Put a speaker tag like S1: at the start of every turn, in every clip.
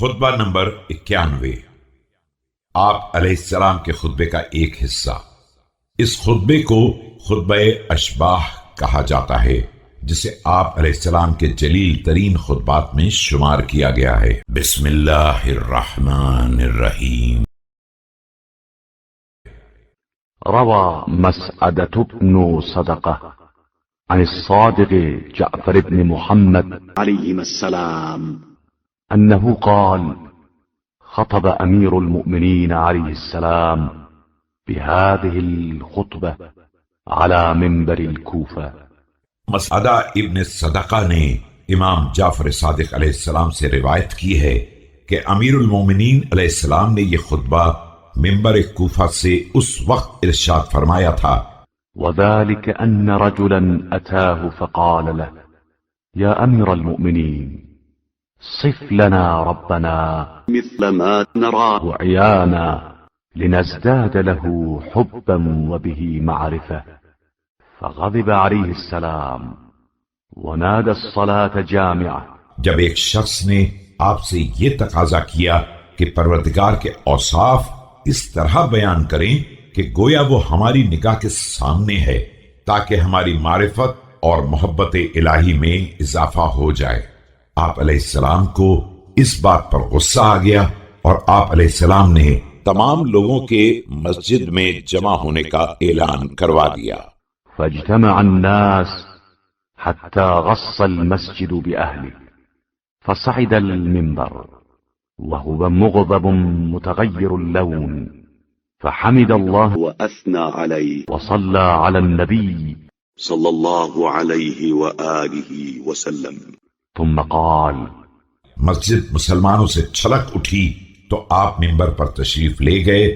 S1: خطبہ نمبر 91۔ آپ علیہ السلام کے خطبے کا ایک حصہ۔ اس خطبے کو خطبہ اشباح کہا جاتا ہے، جسے آپ علیہ السلام کے جلیل ترین خطبات میں شمار کیا گیا ہے۔ بسم اللہ الرحمن الرحیم۔
S2: روى مسعدة بن صدقة عن الصادق جعفر بن محمد
S3: عليهما السلام
S2: أنه قال: خطب أمير المؤمنين عليه السلام بهذه الخطبة على منبر الكوفة۔
S1: مسعدہ ابن صدقہ نے امام جعفر صادق علیہ السلام سے روایت کی ہے کہ امیر المومنین علیہ السلام نے یہ خطبہ منبر کوفہ سے اس وقت ارشاد فرمایا تھا۔
S2: وذلك أن رجلا أتاه فقال له: يا أمير المؤمنين، صف لنا ربنا
S3: مثل ما نراه
S2: عيانا لنزداد له حبا وبه معرفة، فغضب عليه السلام ونادى الصلاة جامعة۔
S1: جب ایک شخص نے آپ سے یہ تقاضا کیا کہ پروردگار کے اوصاف اس طرح بیان کریں کہ گویا وہ ہماری نگاہ کے سامنے ہے، تاکہ ہماری معرفت اور محبت الہی میں اضافہ ہو جائے۔ آپ علیہ السلام کو اس بات پر غصہ آ گیا اور آپ علیہ السلام نے تمام لوگوں کے مسجد میں جمع ہونے کا اعلان کروا دیا۔
S2: فاجتمع الناس حتى غص المسجد بأهله، فصعد المنبر وهو مغضب متغير اللون، فحمد الله
S3: وأثنى عليه
S2: وصلى على النبي
S3: صلى الله عليه وآله وسلم،
S2: ثم قال:
S1: مسجد مسلمانوں سے چھلک اٹھی تو آپ منبر پر تشریف لے گئے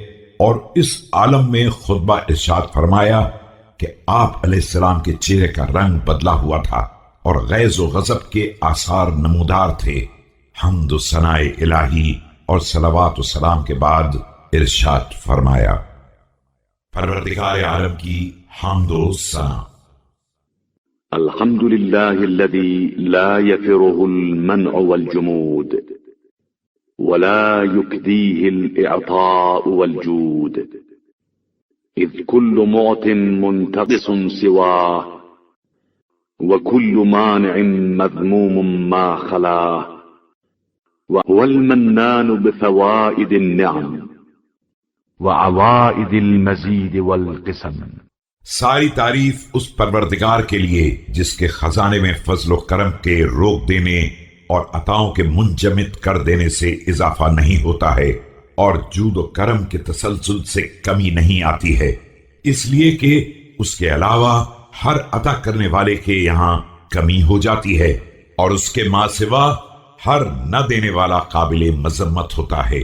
S1: اور اس عالم میں خطبہ ارشاد فرمایا کہ آپ علیہ السلام کے چہرے کا رنگ بدلا ہوا تھا اور غیظ و غضب کے آثار نمودار تھے۔ حمد و ثناء الہی اور صلوات و سلام کے بعد ارشاد فرمایا: پروردگار عالم کی حمد و ثنا۔
S3: الحمد لله الذي لا يفره المنع والجمود ولا يكديه الإعطاء والجود، إذ كل معط منتقص سواه وكل مانع مذموم ما خلاه، وهو المنان بفوائد النعم
S2: وعوائد المزيد والقسم۔
S1: ساری تعریف اس پروردگار کے لیے جس کے خزانے میں فضل و کرم کے روک دینے اور عطاؤں کے منجمد کر دینے سے اضافہ نہیں ہوتا ہے، اور جود و کرم کے تسلسل سے کمی نہیں آتی ہے، اس لیے کہ اس کے علاوہ ہر عطا کرنے والے کے یہاں کمی ہو جاتی ہے، اور اس کے ماں سوا ہر نہ دینے والا قابل مذمت ہوتا ہے۔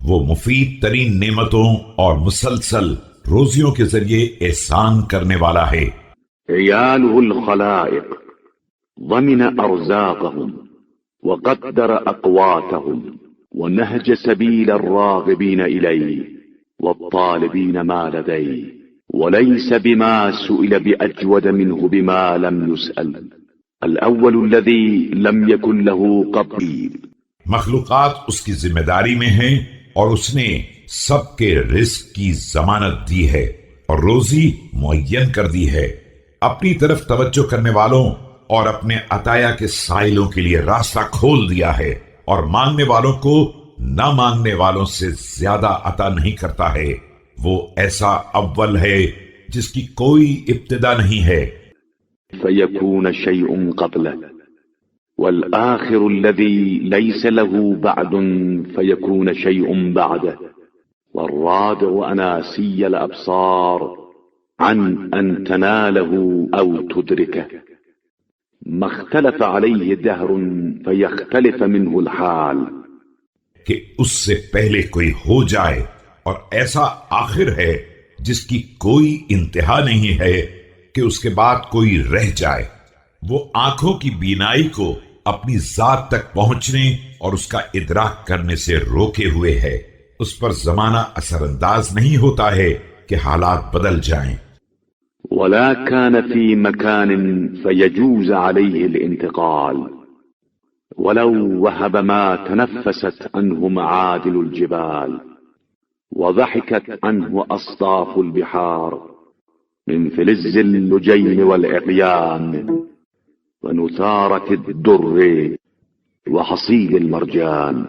S1: وہ مفید ترین نعمتوں اور مسلسل روزیوں کے ذریعے احسان کرنے والا ہے۔
S3: عياله الخلائق ضمن أرزاقهم وقدر أقواتهم ونهج سبيل الراغبين إليه والطالبين ما لديه، وليس بما سئل بأجود منه بما لم يسأل، الأول الذي لم يكن له قبيل۔
S1: مخلوقات اس کی ذمہ داری میں ہیں اور اس نے سب کے رزق کی ضمانت دی ہے اور روزی معین کر دی ہے۔ اپنی طرف توجہ کرنے والوں اور اپنے عطایا کے سائلوں کے لیے راستہ کھول دیا ہے، اور مانگنے والوں کو نہ مانگنے والوں سے زیادہ عطا نہیں کرتا ہے۔ وہ ایسا اول ہے جس کی کوئی ابتدا نہیں ہے۔
S3: فيكون شيء قبله، والآخر الذي ليس له بعد فيكون شيء بعده، والرادع أناسي الأبصار عن أن تناله أو تدركه، ما اختلف عليه دهر فيختلف منه الحال،
S1: کہ اس سے پہلے کوئی ہو جائے، اور ایسا آخر ہے جس کی کوئی انتہا نہیں ہے کہ اس کے بعد کوئی رہ جائے۔ وہ آنکھوں کی بینائی کو اپنی ذات تک پہنچنے اور اس کا ادراک کرنے سے روکے ہوئے ہے۔ اس پر زمانہ اثر انداز نہیں ہوتا ہے کہ حالات بدل جائیں۔
S3: ولا كان في مكان فيجوز عليه الانتقال، ولو وهب ما تنفست عنه معادل الجبال وضحكت عنه أصداف البحار من فلز اللجين والعقيان ونثارة الدر وحصيد المرجان،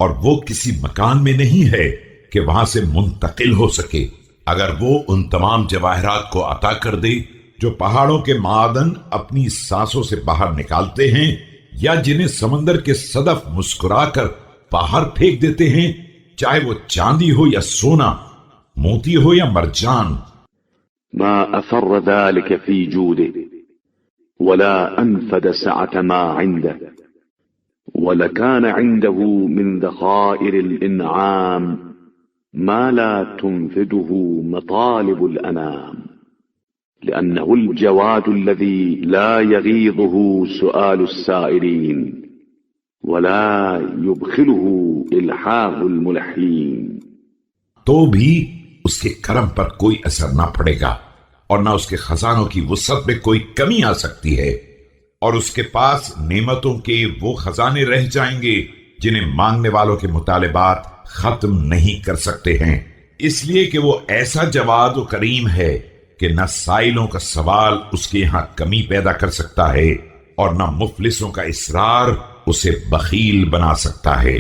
S1: اور وہ کسی مکان میں نہیں ہے کہ وہاں سے منتقل ہو سکے اگر وہ ان تمام جواہرات کو عطا کر دے جو پہاڑوں کے معدن اپنی سانسوں سے باہر نکالتے ہیں، یا جنہیں سمندر کے صدف مسکرا کر باہر پھینک دیتے ہیں، چاہے وہ چاندی ہو یا سونا، موتی ہو یا مرجان۔
S3: ما أفر ذلك في جوده ولا أنفد سعة ما عنده، ولكان عنده من ذخائر الإنعام ما لا تنفده مطالب الأنام، لأنه الجواد الذي لا يغيظه سؤال السائلين ولا يبخله إلحاح الملحين۔
S1: تو بھی اس کے کرم پر کوئی اثر نہ پڑے گا اور نہ اس کے خزانوں کی وسعت میں کوئی کمی آ سکتی ہے، اور اس کے پاس نعمتوں کے وہ خزانے رہ جائیں گے جنہیں مانگنے والوں کے مطالبات ختم نہیں کر سکتے ہیں، اس لیے کہ وہ ایسا جواد و کریم ہے کہ نہ سائلوں کا سوال اس کے یہاں کمی پیدا کر سکتا ہے اور نہ مفلسوں کا اصرار اسے بخیل بنا سکتا ہے۔